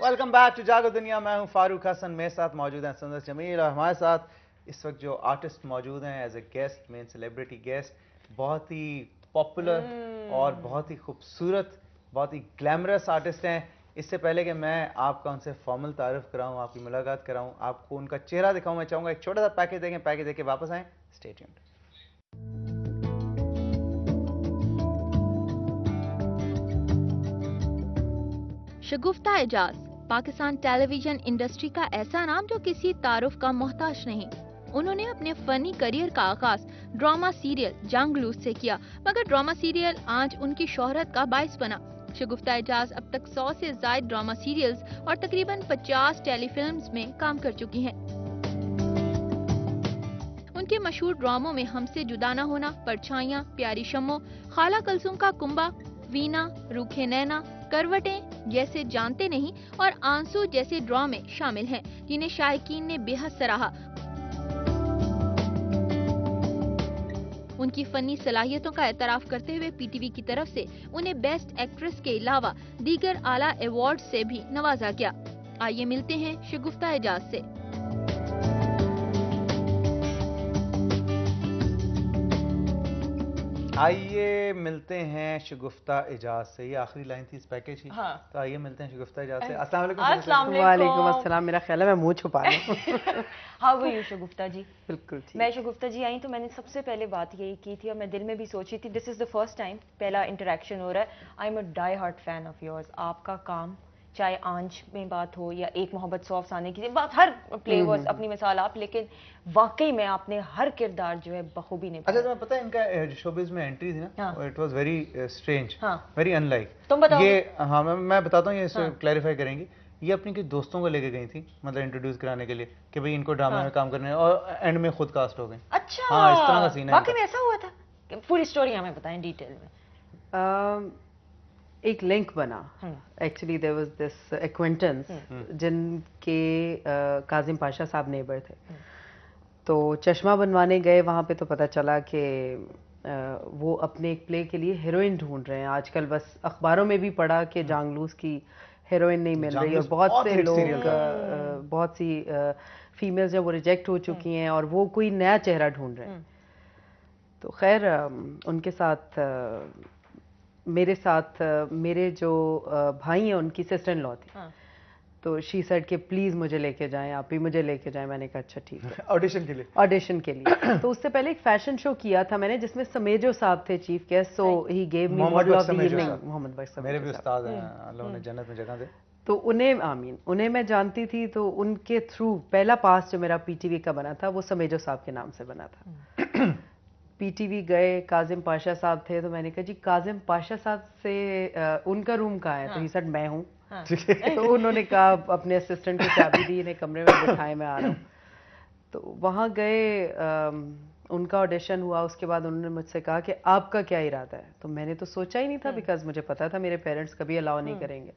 Welcome back to जागो दुनिया। मैं हूं फारूक हसन, मेरे साथ मौजूद हैं संदस जमील और हमारे साथ इस वक्त जो आर्टिस्ट मौजूद हैं as a guest, main celebrity guest, बहुत ही पॉपुलर और बहुत ही खूबसूरत, बहुत ही ग्लैमरस आर्टिस्ट हैं। इससे पहले कि मैं आपका उनसे फॉर्मल तारुफ कराऊं, आपकी मुलाकात कराऊं, आपको उनका चेहरा दिखाऊं, मैं चाहूंगा एक छोटा सा पैकेज देखें, पैकेज देके वापस आएं। Stay tuned. Shagufta Ejaz, Pakistan television industry का ऐसा नाम जो किसी तारुफ का मोहताज नहीं। उन्होंने अपने फनी करियर का आगाज ड्रामा सीरियल जंगलूस से किया, मगर ड्रामा सीरियल आज उनकी शोहरत का बाइस बना। शगुफ्ता एजाज अब तक 100 से ज्यादा ड्रामा सीरियल्स और तकरीबन 50 टेलीफिल्म्स में काम कर चुकी हैं। उनके मशहूर ड्रामों में हमसे जुदा न होना, परछाइयां, प्यारी शम्मो, खाला कलसुम का कुंबा, वीना, रूखे नैना, करवटें जैसे जानते नहीं और आंसू जैसे ड्रामे शामिल हैं, जिन्हें शायकीन ने बेहद सराहा। उनकी फनी सलाहियतों का एतराफ करते हुए पीटीवी की तरफ से उन्हें बेस्ट एक्ट्रेस के अलावा दीगर आला अवार्ड से भी नवाजा गया। आइए मिलते हैं शगुफ्ता एजाज से। आइए मिलते हैं शगुफ्ता एजाज से। ये आखिरी लाइन थी इस पैकेज की। हाँ। तो आइए मिलते हैं शगुफ्ता एजाज से। अस्सलाम वालेकुम। वालेकुम अस्सलाम। मेरा ख्याल है मैं मुंह छुपा लूं। हाउ आर यू शगुफ्ता जी? बिल्कुल ठीक। मैं शगुफ्ता जी आई तो मैंने सबसे पहले बात यही की थी और मैं दिल में भी सोची थी, this is the first time पहला इंटरेक्शन हो रहा है। I am a die hard fan of yours. आपका काम चाहे आंच में बात हो या एक मोहब्बत सौ अफसाने की बात, हर प्ले वर्स अपनी मिसाल आप, लेकिन वाकई में आपने हर किरदार जो है बखूबी निभाया। अच्छा, तुम्हें पता है इनका शोबिज में एंट्री थी ना, it was very strange, very unlike. तुम बताओ। ये हाँ, मैं बताता हूँ, ये क्लैरिफाई करेंगी। ये अपनी कुछ दोस्तों को लेके गई थी, मतलब इंट्रोड्यूस कराने के लिए कि भाई इनको ड्रामा में काम करना है, और एंड में खुद कास्ट हो गई। अच्छा, हाँ, इस तरह का सीन है। वाकई में ऐसा हुआ था? पूरी स्टोरी हमें बताएं डिटेल में। एक लिंक बना। Actually there was this acquaintance जिनके काजिम पाशा साहब नेबर थे। तो चश्मा बनवाने गए वहाँ पे, तो पता चला कि वो अपने एक प्ले के लिए हीरोइन ढूंढ रहे हैं। आजकल बस अखबारों में भी पढ़ा कि जांगलूस की हीरोइन नहीं मिल रही, और बहुत से लोग, बहुत सी फीमेल्स जो वो रिजेक्ट हो चुकी हैं और वो कोई नया चेहरा ढूंढ रहे हैं। तो खैर उनके साथ मेरे साथ मेरे जो भाई हैं उनकी सिस्टर इन लॉ थी। तो शी सेड कि प्लीज मुझे लेके जाएं, आप ही मुझे लेके जाएं। मैंने कहा अच्छा ठीक है। ऑडिशन के लिए? ऑडिशन के लिए। तो उससे पहले एक फैशन शो किया था मैंने, जिसमें समेजो साहब थे chief guest. So he gave me model of the evening. Mohammad Bakhsh Samejo, मेरे भी उस्ताद हैं, अल्लाह उन्हें जन्नत में जगह दे। तो उन्हें मैं जानती थी, तो उनके थ्रू पहला पास जो मेरा पीटीवी का बना था वो समेजो साहब के नाम से बना था। पीटीवी गए, काजिम पाशा साहब थे, तो मैंने कहा जी काजिम पाशा साहब से उनका रूम कहाँ है? तो ही सेड मैं हूँ। तो उन्होंने कहा, अपने असिस्टेंट को चाबी दी, इन्हें कमरे में बिठाए, मैं आ रहा हूँ। तो वहाँ गए, उनका ऑडिशन हुआ। उसके बाद उन्होंने मुझसे कहा कि आपका क्या इरादा है? तो मैंने तो सोचा ही नहीं था, बिकॉज मुझे पता था मेरे पेरेंट्स कभी अलाउ नहीं करेंगे।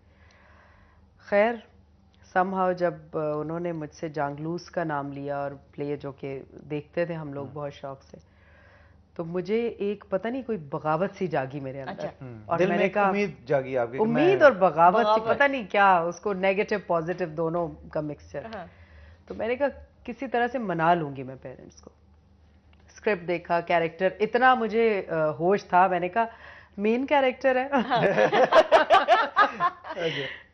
खैर समहाउ जब उन्होंने मुझसे जांगलूस का नाम लिया, और प्ले जो कि देखते थे हम लोग बहुत शौक से, तो मुझे एक पता नहीं कोई बगावत सी जागी मेरे अंदर। और दिल मैंने कहा उम्मीद जागी आपकी, उम्मीद और बगावत सी, पता नहीं क्या, उसको नेगेटिव पॉजिटिव दोनों का मिक्सचर। तो मैंने कहा किसी तरह से मना लूंगी मैं पेरेंट्स को। स्क्रिप्ट देखा, कैरेक्टर, इतना मुझे होश था, मैंने कहा मेन कैरेक्टर है।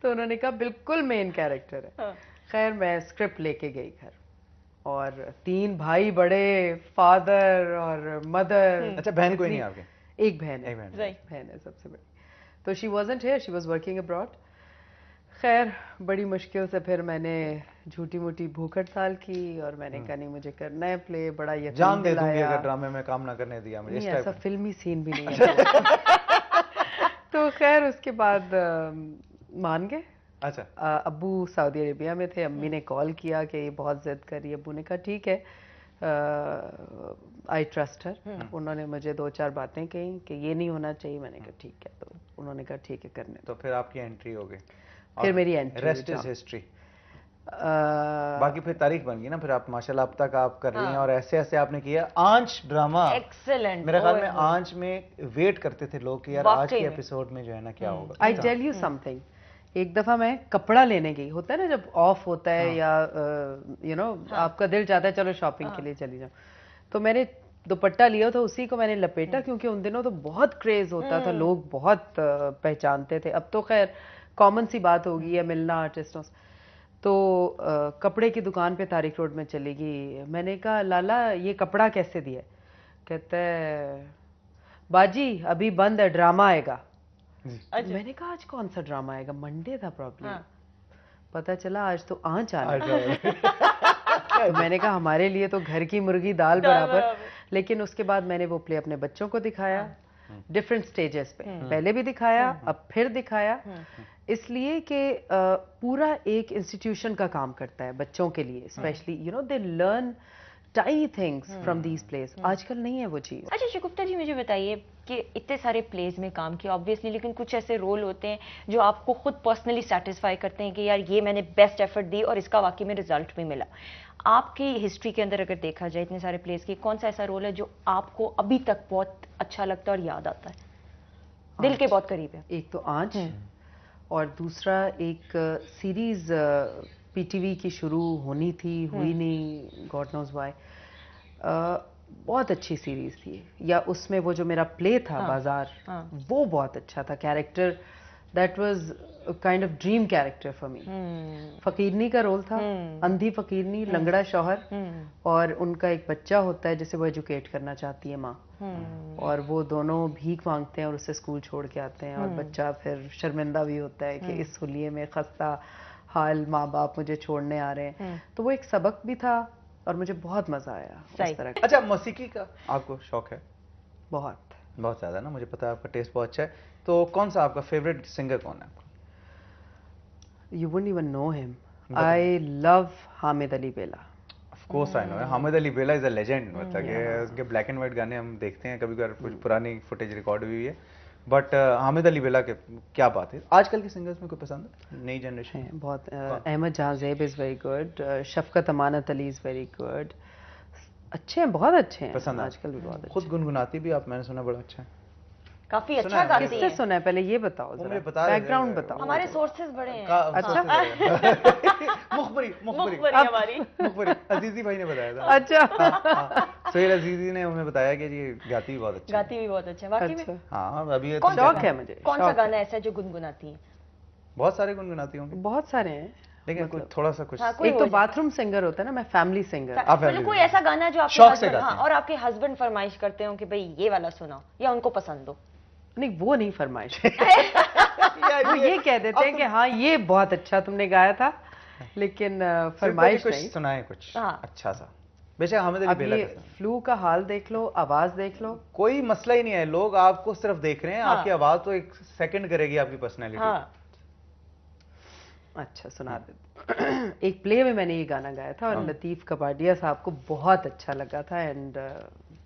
तो उन्होंने कहा बिल्कुल मेन कैरेक्टर है। खैर मैं स्क्रिप्ट लेके गई घर, और 3 भाई बड़े, फादर और मदर। अच्छा, बहन कोई नहीं आपके? एक बहन है, बहन है सबसे बड़ी। तो she wasn't here, she was working abroad. खैर बड़ी मुश्किल से फिर मैंने झूठी मूठी भूख हड़ताल की, और मैंने कहा नहीं मुझे करना है प्ले। बड़ा यकीन जान दे दूंगी अगर ड्रामे में काम ना करने दिया मुझे। नहीं, ऐसा फिल्मी सीन भी नहीं है। तो खैर उसके बाद मान गए। अच्छा। अब्बू सऊदी अरेबिया में थे, अम्मी ने कॉल किया कि ये बहुत जिद कर रही है। अब्बू ने कहा ठीक है, आई ट्रस्ट हर। उन्होंने मुझे 2-4 बातें कही कि ये नहीं होना चाहिए। मैंने कहा ठीक है। तो उन्होंने कहा ठीक है करने। तो फिर आपकी एंट्री हो गई? फिर मेरी एंट्री, रेस्ट इज हिस्ट्री। बाकी फिर तारीख बन गई ना, फिर आप माशाल्लाह अब तक आप कर रही हैं, और ऐसे ऐसे आपने किया। आंच ड्रामा एक्सेलेंट। मेरे ख्याल में आंच में वेट करते थे लोग कि यार आज के एपिसोड में जो है ना क्या होगा। आई टेल यू समथिंग, एक दफा मैं कपड़ा लेने गई, होता है ना जब ऑफ होता है या आपका दिल चाहता है चलो शॉपिंग के लिए चली जाओ, तो मैंने दुपट्टा लिया था, उसी को मैंने लपेटा, क्योंकि उन दिनों तो बहुत क्रेज होता था, लोग बहुत पहचानते थे। अब तो खैर कॉमन सी बात होगी है मिलना आर्टिस्टों से। तो कपड़े की दुकान पे तारिक रोड में चली गई। मैंने कहा लाला ये कपड़ा कैसे दिया? कहता है बाजी अभी बंद है, ड्रामा आएगा। अच्छा। मैंने कहा आज कौन सा ड्रामा आएगा? मंडे था प्रॉब्लम। पता चला आज तो आंच आना है। तो मैंने कहा हमारे लिए तो घर की मुर्गी दाल बराबर। लेकिन उसके बाद मैंने वो प्ले अपने बच्चों को दिखाया डिफरेंट स्टेजेस पे, पहले भी दिखाया अब फिर दिखाया, इसलिए कि पूरा एक इंस्टीट्यूशन का काम करता है बच्चों के लिए, specially they learn tiny things from these place. आजकल नहीं है वो चीज। अच्छा शगुफ्ता जी, मुझे बताइए कि इतने सारे प्लेज में काम किया ऑब्वियसली, लेकिन कुछ ऐसे रोल होते हैं जो आपको खुद पर्सनली सेटिस्फाई करते हैं कि यार ये मैंने बेस्ट एफर्ट दी और इसका वाकई में रिजल्ट भी मिला। आपकी हिस्ट्री के अंदर अगर देखा जाए इतने सारे प्लेस की, कौन सा ऐसा रोल है जो आपको अभी तक बहुत अच्छा लगता है और याद आता है, दिल के बहुत करीब है? एक तो आंच, और दूसरा एक सीरीज पीटीवी की शुरू होनी थी, हुई नहीं, गॉड नोज व्हाई। बहुत अच्छी सीरीज थी, या उसमें वो जो मेरा प्ले था बाजार, वो बहुत अच्छा था। Character that was kind of dream character for me. फकीरनी का रोल था, अंधी फकीरनी, लंगड़ा शौहर, और उनका एक बच्चा होता है जिसे वो एजुकेट करना चाहती है माँ, और वो दोनों भीख मांगते हैं और उसे स्कूल छोड़ के आते हैं, और बच्चा फिर शर्मिंदा भी होता है कि इस हुलिये में खस्ता हाल माँ बाप मुझे छोड़ने आ रहे हैं। तो वो एक सबक भी था और मुझे बहुत मजा आया उस तरह का। अच्छा, मौसीकी का आपको शौक है? बहुत ज्यादा ना, मुझे पता है आपका टेस्ट बहुत अच्छा है। तो कौन सा आपका फेवरेट सिंगर कौन है आपका? You wouldn't even know him. I love Hamid Ali Bela. Of course I know. Hamid Ali Bela is a legend. मतलब कि उसके ब्लैक एंड व्हाइट गाने हम देखते हैं, कभी कभार कुछ पुरानी फुटेज रिकॉर्ड हुई है, बट हामिद अली बेला के क्या बात है। आजकल के सिंगर्स में कोई पसंद है? नई जनरेशन है बहुत। अहमद जहां Zeb is very good, Shafqat Amanat Ali is very good, अच्छे हैं, बहुत अच्छे हैं। पसंद आजकल भी बहुत अच्छे। खुद गुनगुनाती भी आप, मैंने सुना बड़ा अच्छा है, काफी अच्छा गाती है। किससे सुना है पहले ये बताओ, बैकग्राउंड बताओ। हमारे सोर्सेज बड़े हैं। अच्छा। मुखबरी अजीजी भाई ने बताया था। अच्छा। सोहेल अजीजी ने हमें बताया कि ये गाती भी बहुत अच्छा है। गाती भी बहुत अच्छा है वाकई में। हाँ, अभी शौक है मुझे। कौन सा गाना ऐसा है जो गुनगुनाती है? बहुत सारे गुनगुनाती होंगे, बहुत सारे हैं, लेकिन कुछ थोड़ा सा कुछ। एक तो बाथरूम सिंगर होता है ना, मैं फैमिली सिंगर। मतलब कोई ऐसा गाना जो शौक से आपके गाते हैं और आपके हस्बैंड फरमाइश करते हो कि भाई ये वाला सुनाओ, या उनको पसंद हो? नहीं, वो नहीं फरमाइश। वो ये कह देते हैं कि हाँ ये बहुत अच्छा तुमने गाया था, लेकिन फरमाइश नहीं। कुछ सुनाए कुछ अच्छा सा। बेशक हामिद अली बेला का फ्लू का हाल देख लो, आवाज देख लो, कोई मसला ही नहीं है, लोग आपको सिर्फ देख रहे हैं, आपकी आवाज तो एक सेकंड करेगी आपकी पर्सनैलिटी। अच्छा सुना दे। एक प्ले में मैंने ये गाना गाया था और लतीफ कपाडिया साहब को बहुत अच्छा लगा था, एंड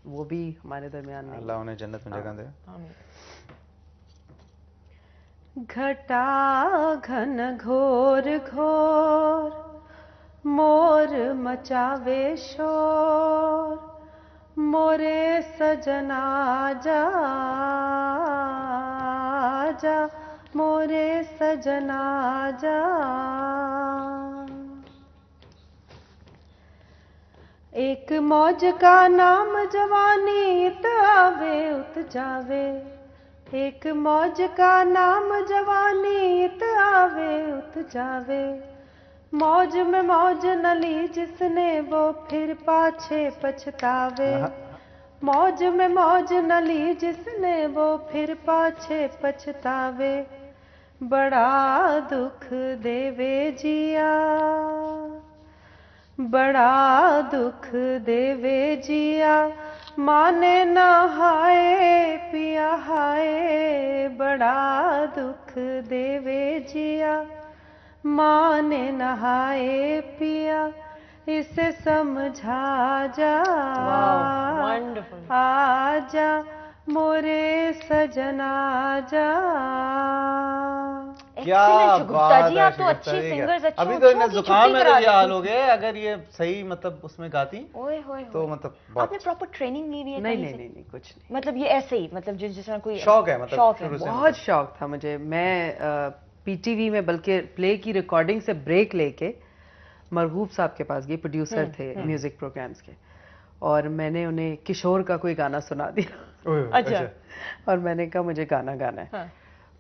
वो भी हमारे दरमियान नहीं। अल्लाह उन्हें जन्नत में जगह दे। घटा घन घोर घोर मोर मचावे शोर, मोरे सजना जा जा, मोरे सजना जा। एक मौज का नाम जवानी, इत आवे उत जावे। एक मौज का नाम जवानी, इत आवे उत जावे। मौज में मौज न ली जिसने, वो फिर पाछे पछतावे। मौज में मौज न ली जिसने, वो फिर पाछे पछतावे। बड़ा दुख देवे जिया, बड़ा दुख देवे जिया, माने ना हाय पिया हाय। बड़ा दुख देवे जिया, माने नहाए पिया, इसे समझा जा। आजा मोरे सजना जा। क्या बात जी, है आप तो अच्छी सिंगर्स, अच्छी। अभी तो इन्हें जुकाम में ये हाल हो गए, अगर ये सही मतलब उसमें गाती तो मतलब आपने प्रॉपर ट्रेनिंग ली हुई है? नहीं कुछ नहीं, मतलब ये ऐसे ही, मतलब जिस तरह कोई शौक है, मतलब शौक है, बहुत शौक था मुझे। मैं पीटीवी में बल्कि प्ले की रिकॉर्डिंग से ब्रेक लेके मरगूब साहब के पास गई, प्रोड्यूसर थे म्यूजिक प्रोग्राम्स के, और मैंने उन्हें किशोर का कोई गाना सुना दिया। अच्छा। और मैंने कहा मुझे गाना गाना है। हाँ।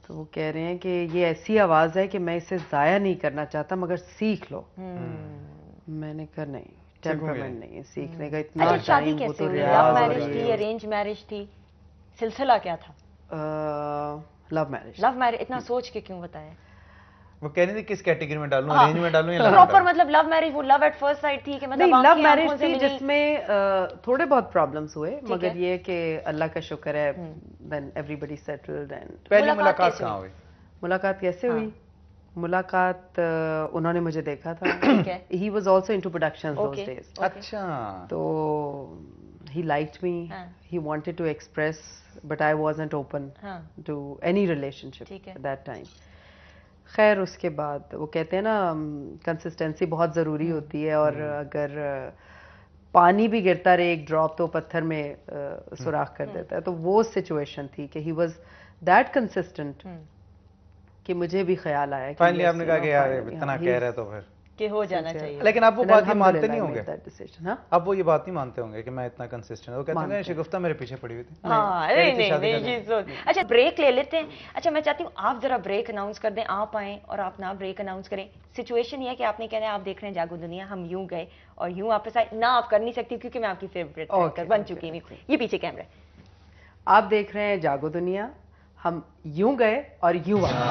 तो वो कह रहे हैं कि ये ऐसी आवाज़ है कि मैं इसे ज़ाया नहीं करना चाहता, मगर सीख लो। मैंने कहा नहीं, टेम्परामेंट नहीं है सीखने का, इतना अच्छा, शादी टाइम वो कैसे तो हुई? रियाज लव और मैरिज ये थी, अरेंज मैरिज थी, सिलसिला क्या था? Love marriage. Love marriage. इतना सोच के क्यों बताया? वो कह रही थी किस कैटेगरी में डालूं, अरेंज में डालूं या लव में प्रॉपर डालूं? मतलब लव मैरिज, वो लव एट फर्स्ट साइट थी कि मतलब नहीं, लव आंखें मैरिज आंखों से थी मिली? जिसमें थोड़े बहुत प्रॉब्लम्स हुए, मगर है। ये कि अल्लाह का शुक्र है देन एवरीबॉडी सेटल्ड। एंड पहली मुलाकात मुलाकात कैसे कहाँ हुई? मुलाकात कैसे हुई? मुलाकात उन्होंने मुझे देखा था। ठीक है। He was also into productions those Okay. Days, अच्छा। तो he liked me, हाँ. he wanted to express, but I wasn't open हाँ। to any relationship ठीक है। at that time. खैर उसके बाद वो कहते हैं ना कंसिस्टेंसी बहुत ज़रूरी होती है, और अगर पानी भी गिरता रहे एक ड्रॉप तो पत्थर में सुराख कर देता है, तो वो सिचुएशन थी कि ही वाज दैट कंसिस्टेंट कि मुझे भी ख्याल आया कि फाइनली yes, आपने you कहा know, कि यार finally, इतना हाँ, कह he's रहे तो फिर कि हो जाना sincere. चाहिए। लेकिन आप वो And बात ही मानते alhamdulillah, नहीं I होंगे? made that decision, हाँ? आप वो ये बात नहीं मानते होंगे कि मैं इतना कंसिस्टेंट, वो कहते हैं मानते शिगुफ्ता मेरे पीछे पड़ी हुई थी। हाँ, कह रही नहीं थी नहीं शादी नहीं, करने। ये सोच। अच्छा, ब्रेक ले लेते हैं। अच्छा, मैं चाहती हूँ आप जरा ब्रेक अनाउंस कर दें, आप आएं और आप ना ब्रेक अनाउंस करें। सिचुएशन ये है कि आपने कहना है आप देख रहे हैं जागो दुनिया, हम यूं गए और यूं वापस आए ना, आप कर नहीं सकती क्योंकि मैं आपकी फेवरेट एक्टर बन चुकी हूँ। ये पीछे कैमरा है। आप देख रहे हैं जागो दुनिया, हम यूं गए और यूं वापस।